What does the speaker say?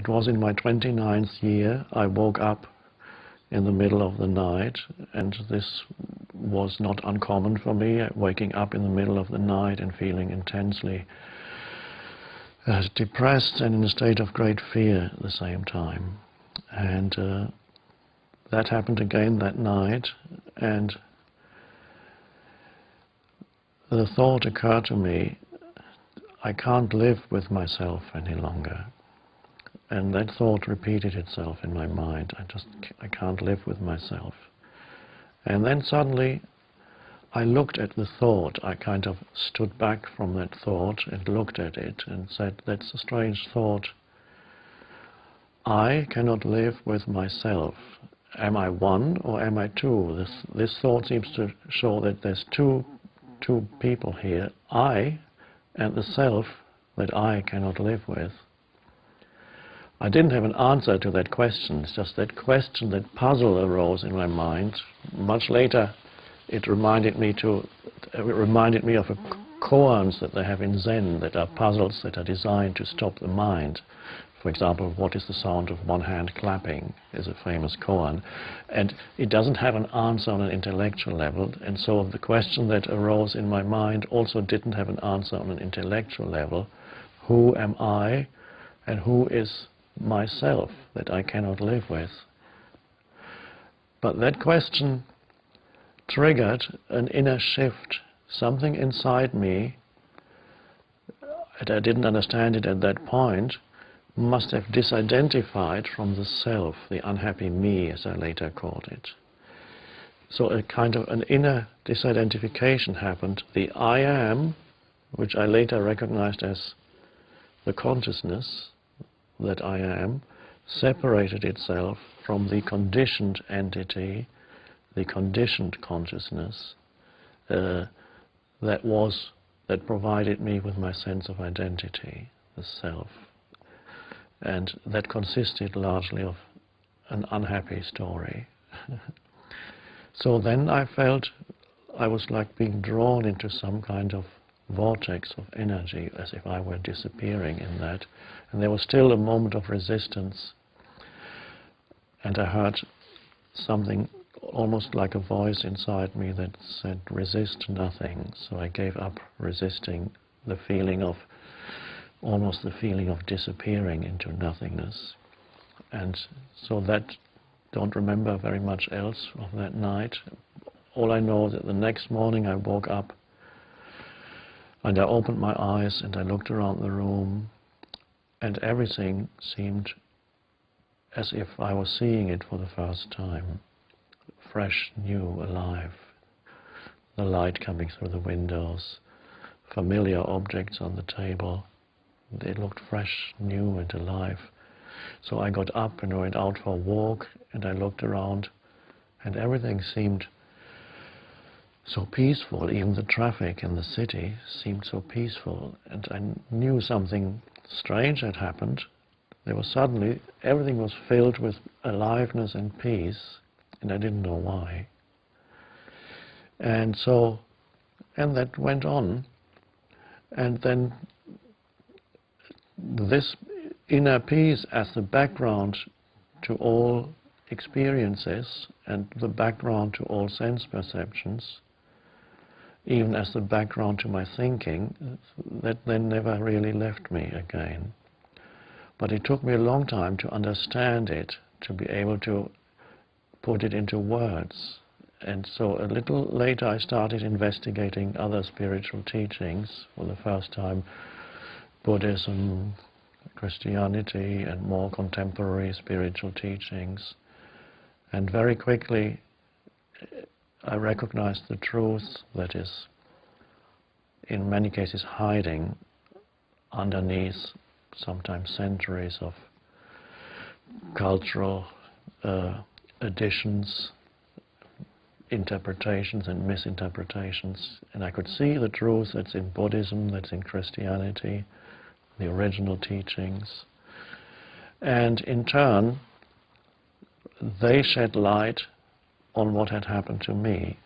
It was in my 29th year. I woke up in the middle of the night, and this was not uncommon for me, waking up in the middle of the night and feeling intensely depressed and in a state of great fear at the same time. And that happened again that night, and the thought occurred to me, I can't live with myself any longer. And that thought repeated itself in my mind. I can't live with myself. And then suddenly I looked at the thought. I kind of stood back from that thought and looked at it and said, that's a strange thought. I cannot live with myself. Am I one or am I two? This thought seems to show that there's two people here, I and the self that I cannot live with. I didn't have an answer to that question. It's just that question, that puzzle arose in my mind. Much later, it reminded me of koans that they have in Zen, that are puzzles that are designed to stop the mind. For example, what is the sound of one hand clapping is a famous koan. And it doesn't have an answer on an intellectual level, and so the question that arose in my mind also didn't have an answer on an intellectual level. Who am I, and who is myself that I cannot live with? But that question triggered an inner shift. Something inside me, and I didn't understand it at that point, must have disidentified from the self, the unhappy me, as I later called it. So a kind of an inner disidentification happened. The I am, which I later recognized as the consciousness that I am, separated itself from the conditioned entity, the conditioned consciousness that provided me with my sense of identity, the self. And that consisted largely of an unhappy story. So then I felt I was like being drawn into some kind of vortex of energy, as if I were disappearing in that. And there was still a moment of resistance. And I heard something almost like a voice inside me that said, resist nothing. So I gave up resisting the feeling of, almost the feeling of disappearing into nothingness. And so that, don't remember very much else of that night. All I know is that the next morning I woke up and I opened my eyes and I looked around the room, and everything seemed as if I was seeing it for the first time. Fresh, new, alive. The light coming through the windows, familiar objects on the table. They looked fresh, new and alive. So I got up and went out for a walk, and I looked around, and everything seemed so peaceful. Even the traffic in the city seemed so peaceful, and I knew something strange had happened. There was suddenly, everything was filled with aliveness and peace, and I didn't know why. And that went on, and then this inner peace as the background to all experiences and the background to all sense perceptions, even as the background to my thinking, that then never really left me again. But it took me a long time to understand it, to be able to put it into words. And so a little later I started investigating other spiritual teachings, for the first time Buddhism, Christianity, and more contemporary spiritual teachings. And very quickly I recognized the truth that is in many cases hiding underneath sometimes centuries of cultural additions, interpretations and misinterpretations. And I could see the truth that's in Buddhism, that's in Christianity, the original teachings. And in turn, they shed light on what had happened to me.